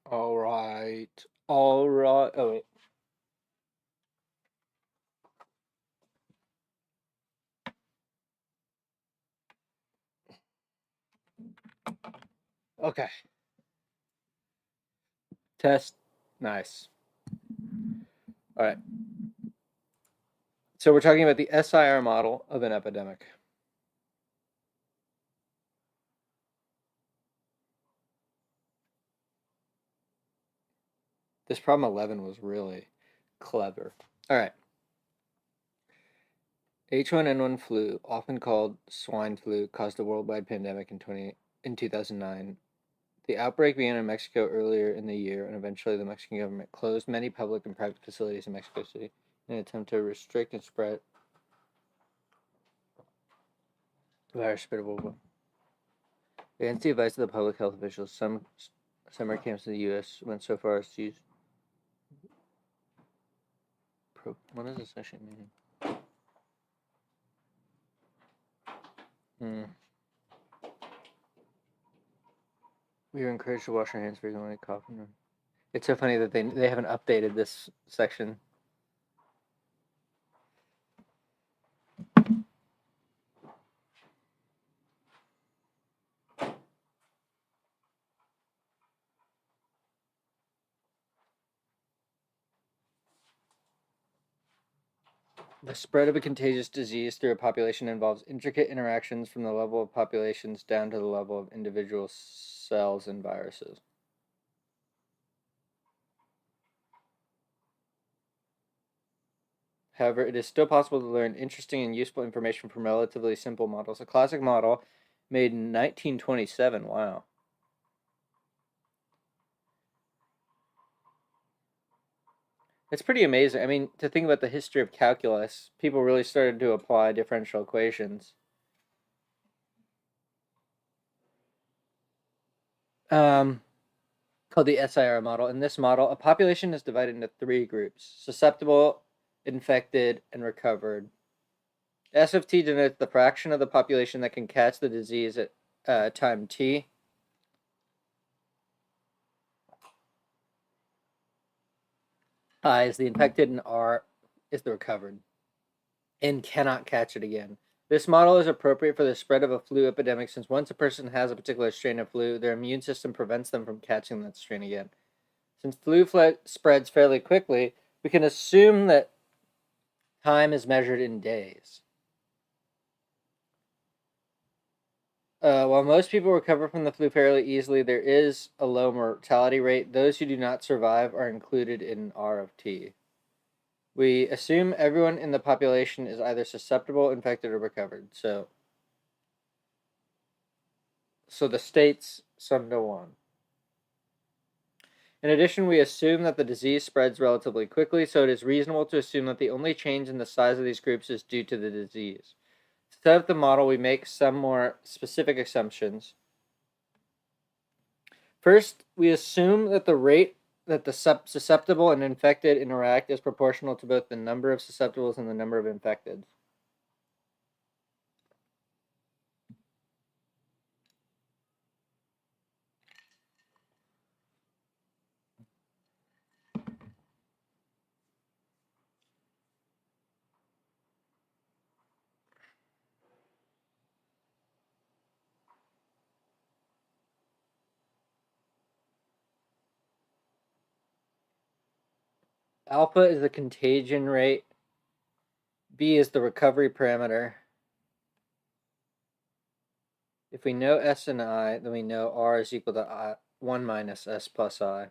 All right. All right. Oh, wait. Okay. Test. Nice. All right. So we're talking about the SIR model of an epidemic. This problem 11 was really clever. All right. H1N1 flu, often called swine flu, caused a worldwide pandemic in 2009. The outbreak began in Mexico earlier in the year, and eventually the Mexican government closed many public and private facilities in Mexico City in an attempt to restrict and spread the virus spreadable. Against the advice of the public health officials, some summer camps in the U.S. went so far as to use. What does this actually mean? We are encouraged to wash our hands frequently, coughing. It's so funny that they haven't updated this section. The spread of a contagious disease through a population involves intricate interactions from the level of populations down to the level of individual cells and viruses. However, it is still possible to learn interesting and useful information from relatively simple models. A classic model made in 1927. Wow. It's pretty amazing. I mean, to think about the history of calculus, people really started to apply differential equations. Called the SIR model. In this model, a population is divided into three groups: susceptible, infected, and recovered. S of t denotes the fraction of the population that can catch the disease at time t. I is the infected, and R is the recovered, and cannot catch it again. This model is appropriate for the spread of a flu epidemic since once a person has a particular strain of flu, their immune system prevents them from catching that strain again. Since flu spreads fairly quickly, we can assume that time is measured in days. While most people recover from the flu fairly easily, there is a low mortality rate. Those who do not survive are included in R of t. We assume everyone in the population is either susceptible, infected, or recovered. So the states sum to 1. In addition, we assume that the disease spreads relatively quickly, so it is reasonable to assume that the only change in the size of these groups is due to the disease. To set up the model, we make some more specific assumptions. First, we assume that the rate that the susceptible and infected interact is proportional to both the number of susceptibles and the number of infected. Alpha is the contagion rate. B is the recovery parameter. If we know S and I, then we know R is equal to 1 minus S plus I.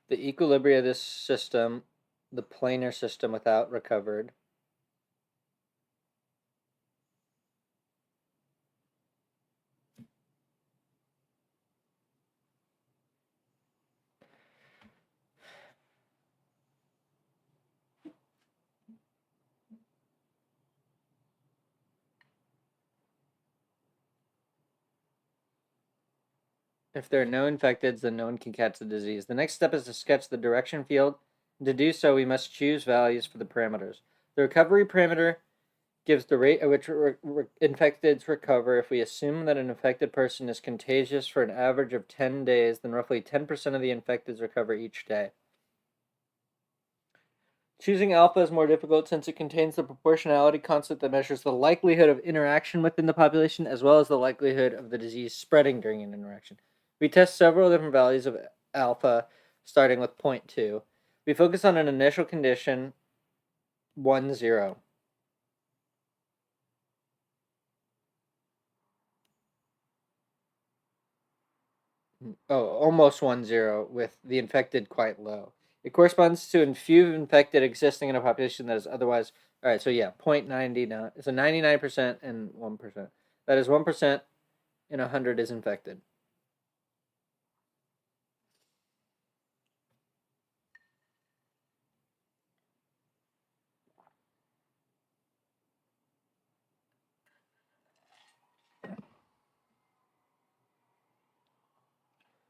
The equilibria of this system, the planar system without recovered, if there are no infecteds, then no one can catch the disease. The next step is to sketch the direction field. To do so, we must choose values for the parameters. The recovery parameter gives the rate at which infecteds recover. If we assume that an infected person is contagious for an average of 10 days, then roughly 10% of the infecteds recover each day. Choosing alpha is more difficult since it contains the proportionality constant that measures the likelihood of interaction within the population as well as the likelihood of the disease spreading during an interaction. We test several different values of alpha, starting with 0.2. We focus on an initial condition, 1, 0. Oh, almost 1, 0, with the infected quite low. It corresponds to a few infected existing in a population that is otherwise. All right, so yeah, 0.99. It's a 99% and 1%. That is 1% in 100 is infected.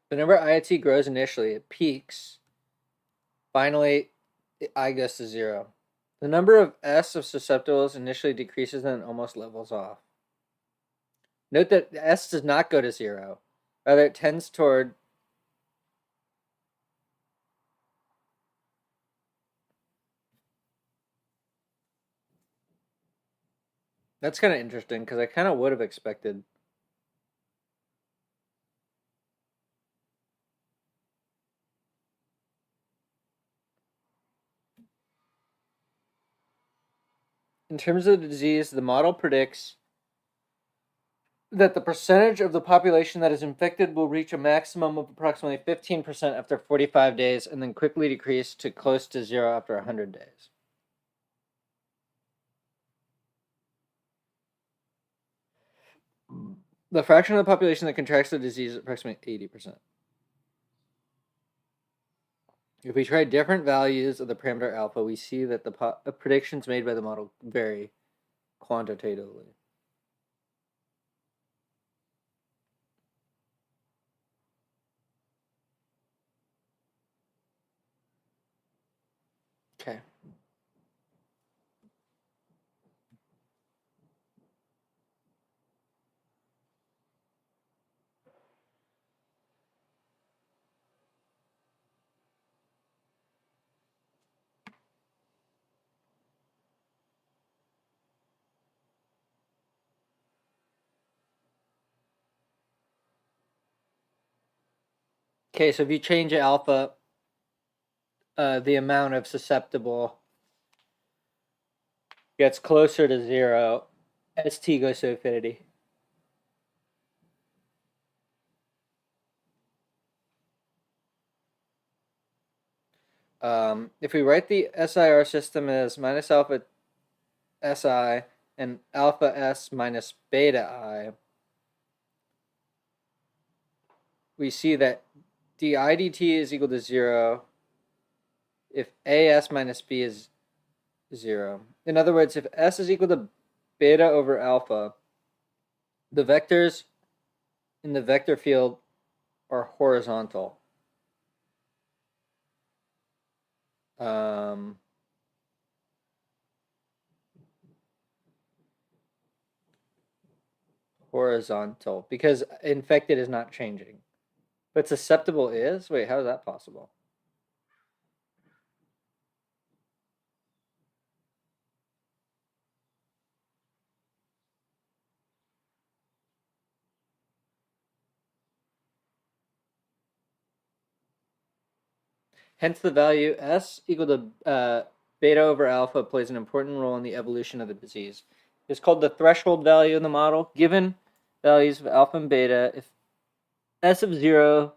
The number of IIT grows initially, it peaks. Finally, I goes to 0. The number of S of susceptibles initially decreases and almost levels off. Note that S does not go to 0. Rather, it tends toward That's kind of interesting because I kind of would have expected. In terms of the disease, the model predicts that the percentage of the population that is infected will reach a maximum of approximately 15% after 45 days and then quickly decrease to close to 0 after 100 days. The fraction of the population that contracts the disease is approximately 80%. If we try different values of the parameter alpha, we see that the predictions made by the model vary quantitatively. Okay. Okay, so if you change alpha, the amount of susceptible gets closer to 0 as t goes to infinity. If we write the SIR system as minus alpha SI and alpha S minus beta I, we see that di dt is equal to 0 if AS minus B is 0. In other words, if S is equal to beta over alpha, the vectors in the vector field are horizontal. Horizontal, because infected is not changing. But susceptible is? Wait, how is that possible? Hence, the value S equal to beta over alpha plays an important role in the evolution of the disease. It's called the threshold value in the model. Given values of alpha and beta, if S of 0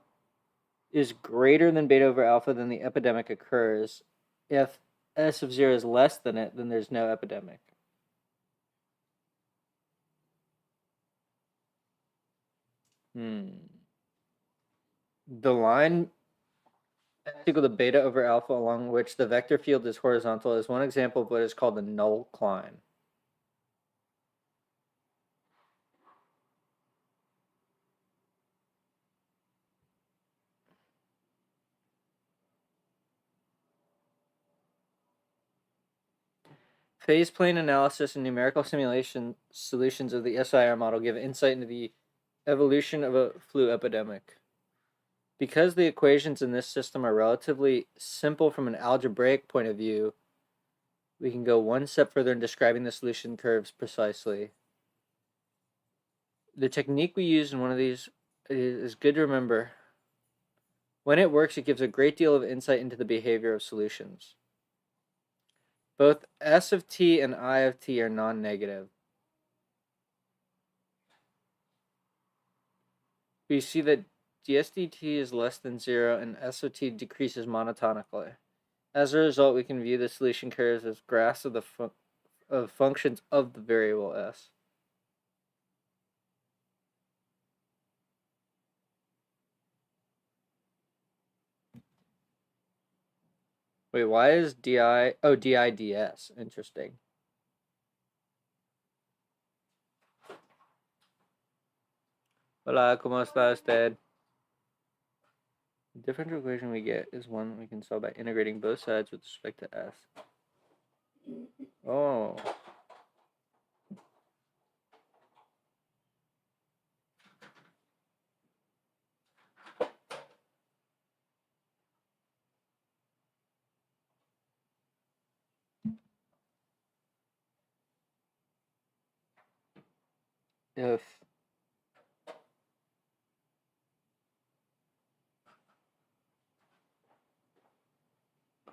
is greater than beta over alpha, then the epidemic occurs. If S of 0 is less than it, then there's no epidemic. The line S equal to beta over alpha along which the vector field is horizontal is one example of what is called the null cline. Phase plane analysis and numerical simulation solutions of the SIR model give insight into the evolution of a flu epidemic. Because the equations in this system are relatively simple from an algebraic point of view, we can go one step further in describing the solution curves precisely. The technique we use in one of these is good to remember. When it works, it gives a great deal of insight into the behavior of solutions. Both S of t and I of t are non-negative. We see that ds dt is less than 0 and S of t decreases monotonically. As a result, we can view the solution curves as graphs of the functions of the variable s. Wait, why is di? Oh, di ds. Interesting. Hola, ¿cómo está usted? The differential equation we get is one we can solve by integrating both sides with respect to s. Oh. If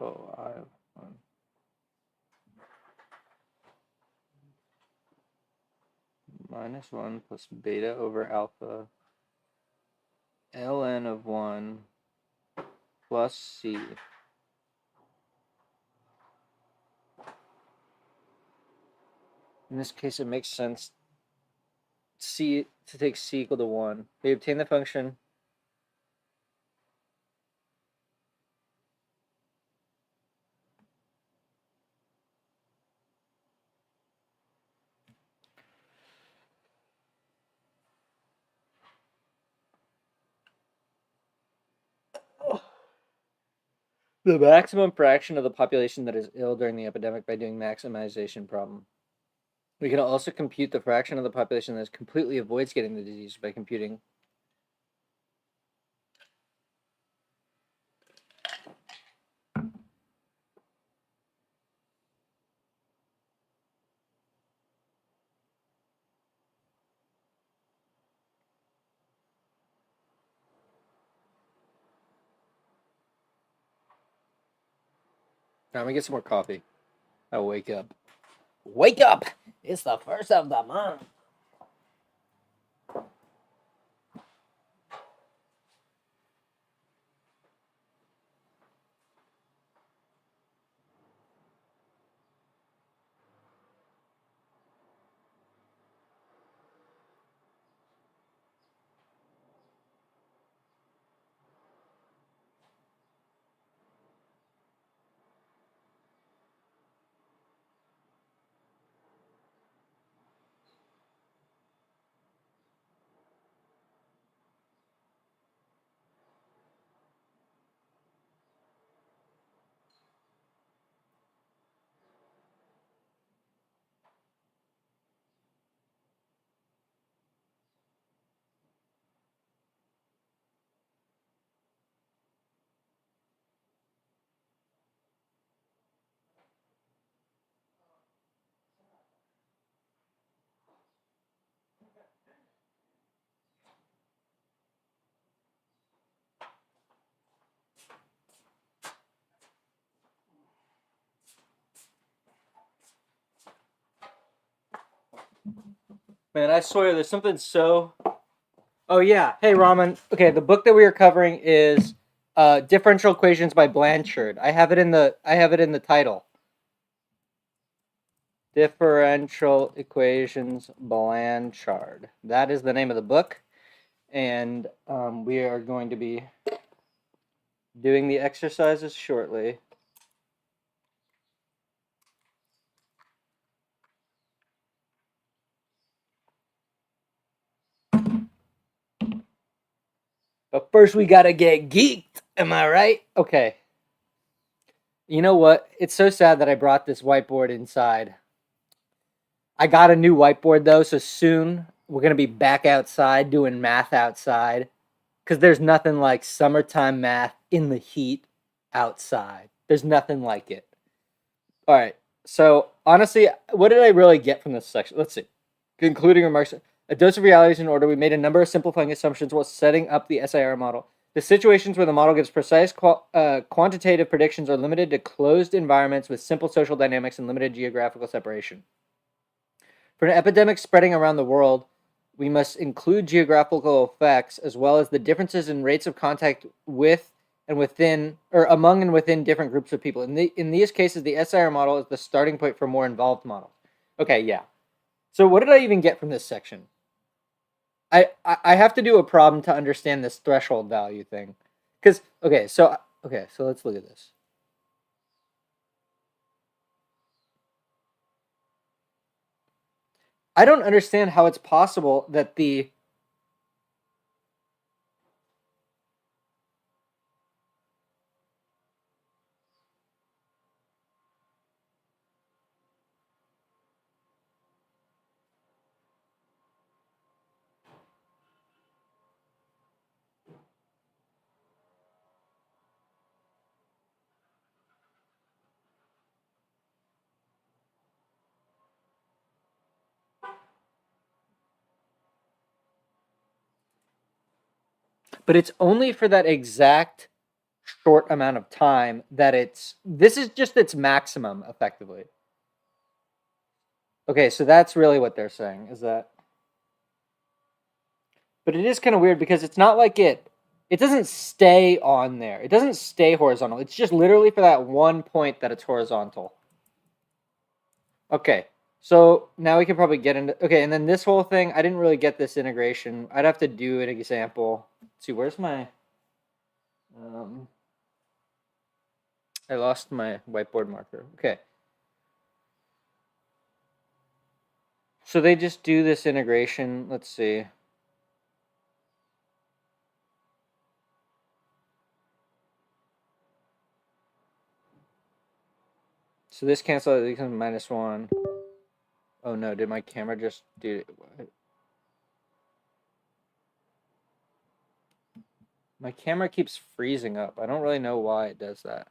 I have 1 minus 1 plus beta over alpha ln of 1 plus c. In this case, it makes sense to take c equal to 1. We obtain the function the maximum fraction of the population that is ill during the epidemic by doing maximization problem. We can also compute the fraction of the population that completely avoids getting the disease by computing Now, let me get some more coffee. I'll wake up. Wake up! It's the first of the month. Man, I swear there's something so... Oh, yeah. Hey, Raman. Okay, the book that we are covering is Differential Equations by Blanchard. I have it in the title. Differential Equations Blanchard. That is the name of the book. And we are going to be doing the exercises shortly. But first we gotta get geeked. Am I right? Okay. You know what? It's so sad that I brought this whiteboard inside. I got a new whiteboard though, so soon we're gonna be back outside doing math outside. Because there's nothing like summertime math in the heat outside. There's nothing like it. All right. So honestly, what did I really get from this section? Let's see. Concluding remarks. A dose of reality is in order. We made a number of simplifying assumptions while setting up the SIR model. The situations where the model gives precise quantitative predictions are limited to closed environments with simple social dynamics and limited geographical separation. For an epidemic spreading around the world, we must include geographical effects as well as the differences in rates of contact with and within, or among and within different groups of people. In these cases, the SIR model is the starting point for more involved models. Okay, yeah. So what did I even get from this section? I have to do a problem to understand this threshold value thing. Because, so let's look at this. I don't understand how it's possible that the but it's only for that exact short amount of time that this is just its maximum effectively. Okay, so that's really what they're saying is that, but it is kind of weird because it's not like it doesn't stay on there. It doesn't stay horizontal. It's just literally for that one point that it's horizontal. Okay, so now we can probably get into, okay, and then this whole thing, I didn't really get this integration. I'd have to do an example. Let's see, where's my, I lost my whiteboard marker. Okay. So they just do this integration. Let's see. So this cancels out, it becomes -1. Oh no, did my camera just do it? My camera keeps freezing up. I don't really know why it does that.